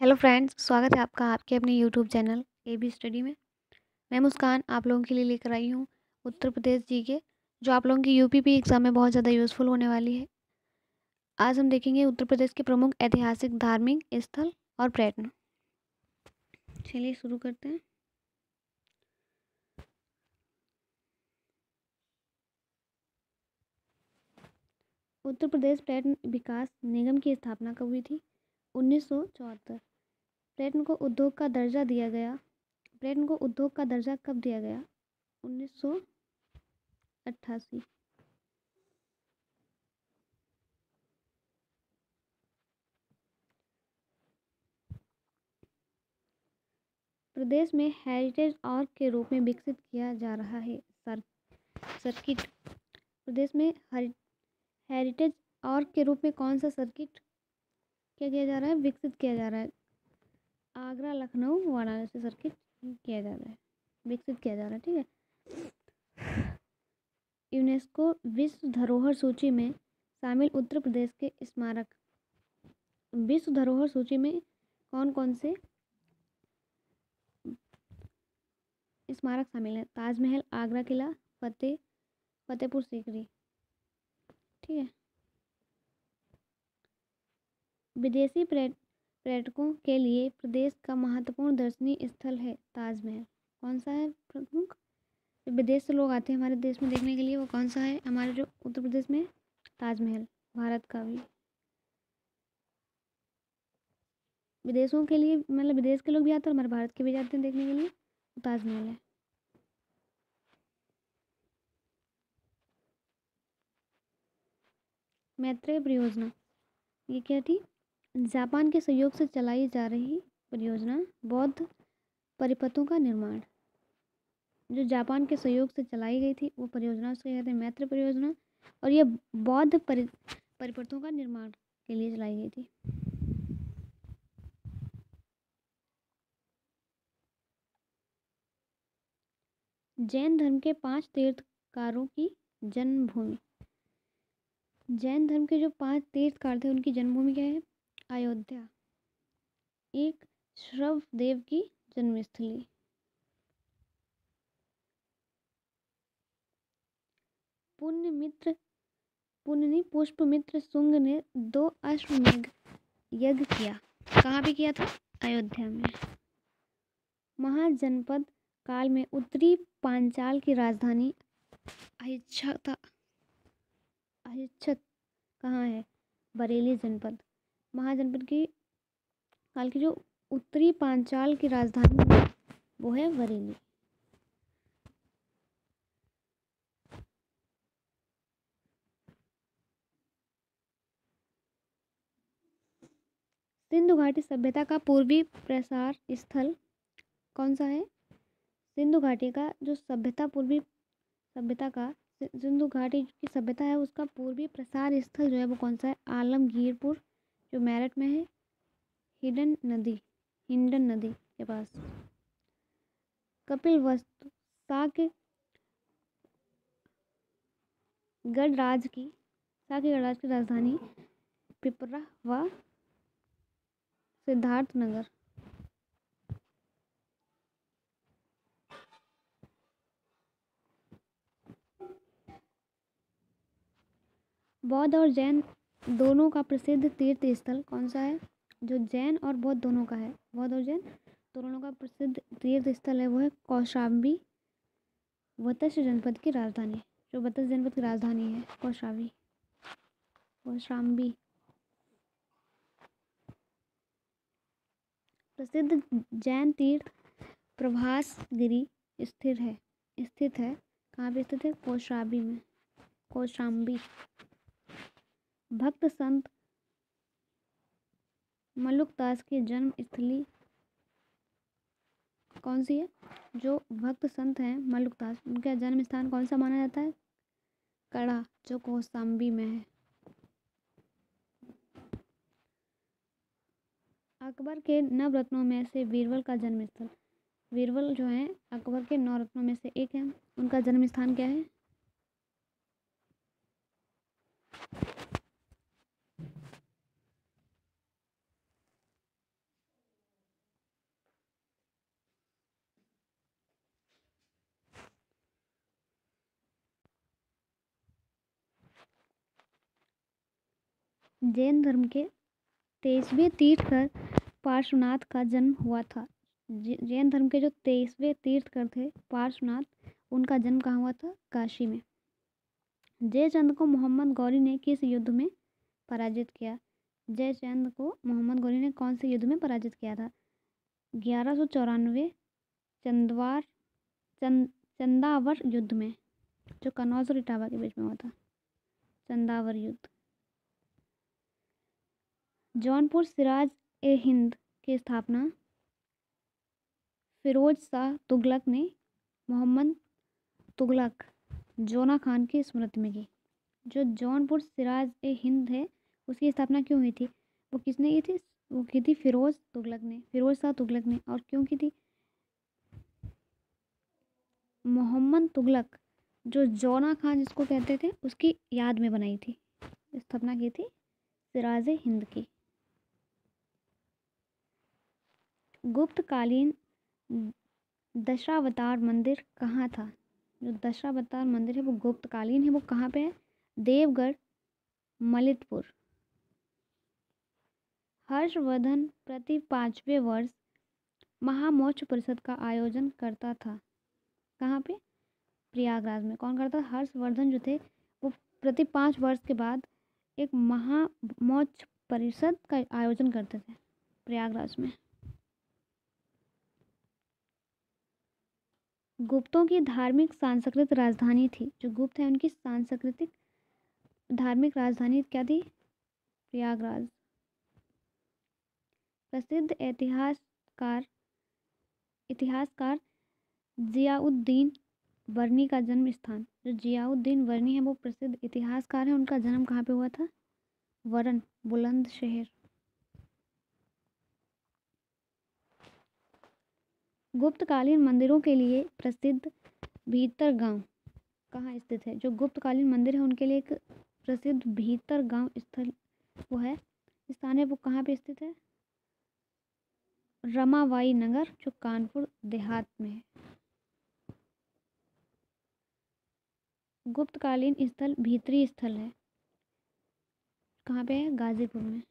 Hello friends, स्वागत है आपका आपके अपने यूट्यूब चैनल AB स्टडी में। मैं मुस्कान आप लोगों के लिए लेकर आई हूँ उत्तर प्रदेश जीके, जो आप लोगों की यूपीपी एग्ज़ाम में बहुत ज़्यादा यूज़फुल होने वाली है। आज हम देखेंगे उत्तर प्रदेश के प्रमुख ऐतिहासिक, धार्मिक स्थल और पर्यटन। चलिए शुरू करते हैं। उत्तर प्रदेश पर्यटन विकास निगम की स्थापना कब हुई थी? 1974। पर्यटन को उद्योग का दर्जा दिया गया। पर्यटन को उद्योग का दर्जा कब दिया गया? 1988। प्रदेश में हेरिटेज आर्क के रूप में विकसित किया जा रहा है सर्किट। प्रदेश में हेरिटेज आर्क के रूप में कौन सा सर्किट क्या किया जा रहा है, विकसित किया जा रहा है? आगरा, लखनऊ, वाराणसी सर्किट किया जा रहा है, विकसित किया जा रहा है। ठीक है। यूनेस्को विश्व धरोहर सूची में शामिल उत्तर प्रदेश के स्मारक। विश्व धरोहर सूची में कौन कौन से स्मारक शामिल है? ताजमहल, आगरा किला, फतेहपुर सीकरी। ठीक है। विदेशी पर्यटकों के लिए प्रदेश का महत्वपूर्ण दर्शनीय स्थल है ताजमहल। कौन सा है प्रमुख? विदेश से लोग आते हैं हमारे देश में देखने के लिए, वो कौन सा है हमारे जो उत्तर प्रदेश में? ताजमहल। भारत का भी, विदेशों के लिए मतलब विदेश के लोग भी आते हैं, हमारे भारत के भी जाते हैं देखने के लिए, ताजमहल है। मैत्रेय परियोजना ये क्या थी? जापान के सहयोग से चलाई जा रही परियोजना बौद्ध परिपथों का निर्माण। जो जापान के सहयोग से चलाई गई थी वो परियोजना उसको कहते हैं मैत्रेय परियोजना, और ये बौद्ध परिपथों का निर्माण के लिए चलाई गई थी। जैन धर्म के 5 तीर्थकारों की जन्मभूमि। जैन धर्म के जो 5 तीर्थकार थे उनकी जन्मभूमि क्या है? अयोध्या। एक श्रवदेव की जन्मस्थली। पुष्पमित्र शुंग ने 2 अश्वमेध यज्ञ किया। कहाँ पे किया था? अयोध्या में। महाजनपद काल में उत्तरी पांचाल की राजधानी अहिच्छत कहाँ है? बरेली जनपद। महाजनपद की काल की जो उत्तरी पांचाल की राजधानी है वो है बरेली। सिंधु घाटी सभ्यता का पूर्वी प्रसार स्थल कौन सा है? सिंधु घाटी का जो सिंधु घाटी की सभ्यता है उसका पूर्वी प्रसार स्थल जो है वो कौन सा है? आलमगीरपुर, जो मेरठ में है, हिंडन नदी के पास। कपिलवस्तु साक्य गणराज्य की राजधानी पिपरा व सिद्धार्थनगर। बौद्ध और जैन दोनों का प्रसिद्ध तीर्थ स्थल कौन सा है? जो जैन और बौद्ध दोनों का है, बौद्ध और जैन दोनों का प्रसिद्ध तीर्थ स्थल है वो है कौशाम्बी, मत्स्य जनपद की राजधानी। जो मत्स्य जनपद की राजधानी है कौशाम्बी। प्रसिद्ध जैन तीर्थ प्रभासगिरी स्थित है। कहाँ पे स्थित है? कौशाम्बी। भक्त संत मलुकदास की जन्म स्थली कौन सी है? जो भक्त संत हैं मलुकदास, उनका जन्म स्थान कौन सा माना जाता है? कड़ा, जो कौशाम्बी में है। अकबर के नवरत्नों में से बीरबल का जन्म स्थल। बीरबल जो है अकबर के 9 रत्नों में से एक है, उनका जन्म स्थान क्या है? जैन धर्म के 23वें तीर्थकर पार्श्वनाथ का जन्म हुआ था। जैन धर्म के जो 23वें तीर्थकर थे पार्श्वनाथ, उनका जन्म कहाँ हुआ था? काशी में। जयचंद को मोहम्मद गौरी ने किस युद्ध में पराजित किया? जयचंद को मोहम्मद गौरी ने कौन से युद्ध में पराजित किया था? 1194 चंदावर युद्ध में, जो कनौज और इटावा के बीच में हुआ था, चंदावर युद्ध। जौनपुर सिराज ए हिंद की स्थापना फिरोज शाह तुगलक ने मोहम्मद तुगलक जोना खान की स्मृति में की। जो जौनपुर सिराज ए हिंद है उसकी स्थापना क्यों हुई थी? वो किसने की थी? वो की थी फिरोज शाह तुगलक ने। और क्यों की थी? मोहम्मद तुगलक जो जोना खान जिसको कहते थे उसकी याद में बनाई थी, स्थापना की थी सिराज ए हिंद की। गुप्तकालीन दशावतार मंदिर कहाँ था? जो दशावतार मंदिर है वो गुप्तकालीन है, वो कहाँ पे है? देवगढ़, मलिकपुर। हर्षवर्धन प्रति 5वें वर्ष महामोक्ष परिषद का आयोजन करता था। कहाँ पे? प्रयागराज में। कौन करता? हर्षवर्धन जो थे वो प्रति 5 वर्ष के बाद एक महामोक्ष परिषद का आयोजन करते थे प्रयागराज में। गुप्तों की धार्मिक सांस्कृतिक राजधानी थी। जो गुप्त है उनकी सांस्कृतिक धार्मिक राजधानी क्या थी? प्रयागराज। प्रसिद्ध इतिहासकार जियाउद्दीन वर्नी का जन्म स्थान। जो जियाउद्दीन वर्नी है वो प्रसिद्ध इतिहासकार है, उनका जन्म कहाँ पे हुआ था? वरन, बुलंदशहर। गुप्तकालीन मंदिरों के लिए प्रसिद्ध भीतरगांव कहाँ स्थित है? जो गुप्तकालीन मंदिर है उनके लिए एक प्रसिद्ध भीतरगांव स्थल वो है स्थान है, वो कहाँ पे स्थित है? रमाबाई नगर, जो कानपुर देहात में है। गुप्तकालीन स्थल भीतरी स्थल है, कहाँ पे है? गाजीपुर में।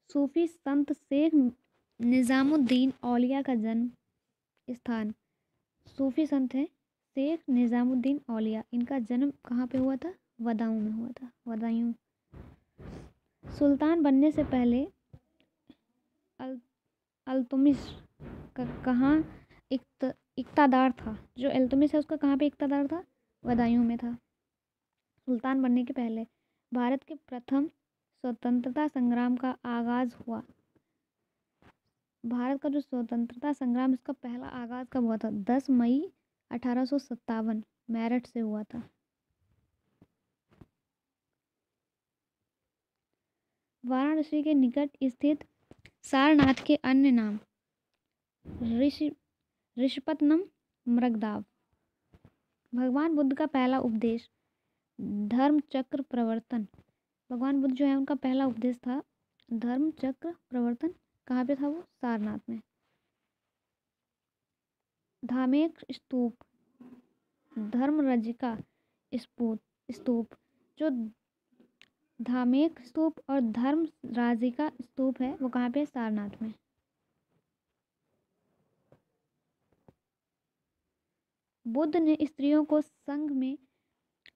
सूफी संत शेख निजामुद्दीन औलिया का जन्म स्थान। सूफी संत है शेख निजामुद्दीन औलिया, इनका जन्म कहाँ पे हुआ था? बदायूं में हुआ था, बदायूं। सुल्तान बनने से पहले अल्तुमिश का कहाँ इक्तादार था? जो अल्तुमिश है उसका कहाँ पे इक्तादार था? बदायूं में था। सुल्तान बनने के पहले भारत के प्रथम स्वतंत्रता संग्राम का आगाज हुआ। भारत का जो स्वतंत्रता संग्राम इसका पहला आगाज कब हुआ था? 10 मई 1857 मेरठ से हुआ था। वाराणसी के निकट स्थित सारनाथ के अन्य नाम ऋषपतनम, मृगदाव। भगवान बुद्ध का पहला उपदेश धर्म चक्र प्रवर्तन। भगवान बुद्ध जो है उनका पहला उपदेश था धर्म चक्र प्रवर्तन। कहाँ पे था वो? सारनाथ में। धामेक स्तूप, धर्मरजिका स्तूप। जो धामेक स्तूप और धर्मराजिका स्तूप है वो कहाँ पे? सारनाथ में। बुद्ध ने स्त्रियों को संघ में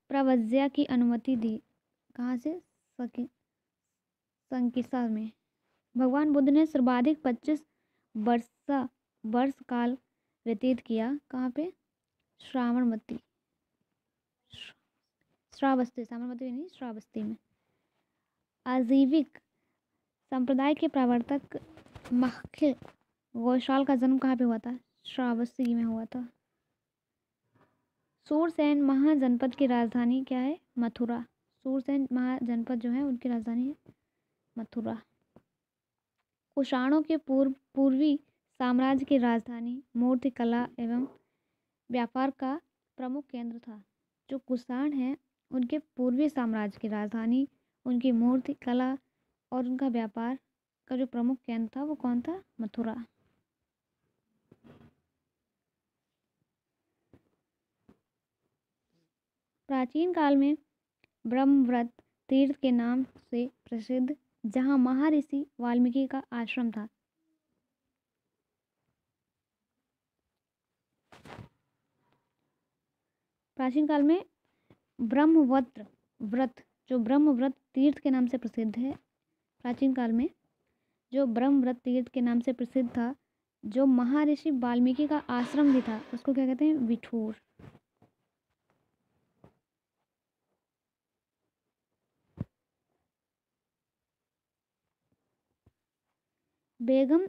प्रव्रज्या की अनुमति दी। कहाँ से? संकिसा में। भगवान बुद्ध ने सर्वाधिक 25 वर्ष काल व्यतीत किया। कहाँ पे? श्रावणबत्ती, श्रावस्ती, साबरमती नहीं, श्रावस्ती में। आजीविक संप्रदाय के प्रवर्तक मख्य घोषाल का जन्म कहाँ पे हुआ था? श्रावस्ती में हुआ था। सूरसेन महाजनपद की राजधानी क्या है? मथुरा। सूरसेन महाजनपद जो है उनकी राजधानी है मथुरा। कुषाणों के पूर्वी साम्राज्य की राजधानी मूर्ति कला एवं व्यापार का प्रमुख केंद्र था। जो कुषाण हैं उनके पूर्वी साम्राज्य की राजधानी, उनकी मूर्ति कला और उनका व्यापार का जो प्रमुख केंद्र था वो कौन था? मथुरा। प्राचीन काल में ब्रह्मव्रत तीर्थ के नाम से प्रसिद्ध, जहाँ महर्षि वाल्मीकि का आश्रम था। प्राचीन काल में ब्रह्मव्रत व्रत जो ब्रह्मव्रत तीर्थ के नाम से प्रसिद्ध है, प्राचीन काल में जो ब्रह्मव्रत तीर्थ के नाम से प्रसिद्ध था, जो महर्षि वाल्मीकि का आश्रम भी था, उसको क्या कहते हैं? विठूर। बेगम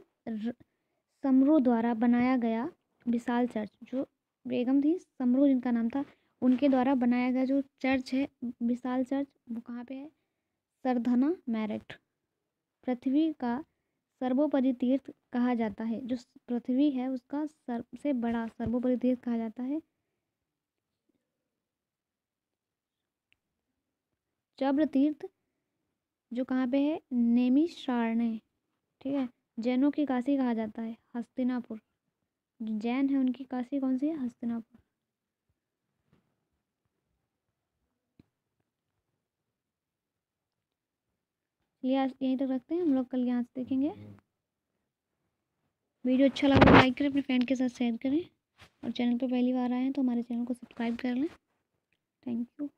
समरू द्वारा बनाया गया विशाल चर्च, जो बेगम थी समरू जिनका नाम था, उनके द्वारा बनाया गया जो चर्च है, विशाल चर्च, वो कहाँ पे है? सरधना मेरठ। पृथ्वी का सर्वोपरि तीर्थ कहा जाता है, जो पृथ्वी है उसका सबसे बड़ा सर्वोपरि तीर्थ कहा जाता है चब्र तीर्थ, जो कहाँ पे है? नैमिषारण्य। ठीक है। जैनों की काशी कहा जाता है हस्तिनापुर। जो जैन है उनकी काशी कौन सी है? हस्तिनापुर। चलिए आज यहीं तक रखते हैं, हम लोग कल यहाँ से देखेंगे। वीडियो अच्छा लगा तो लाइक करें, अपने फ्रेंड के साथ शेयर करें, और चैनल पे पहली बार आए हैं तो हमारे चैनल को सब्सक्राइब कर लें। Thank you.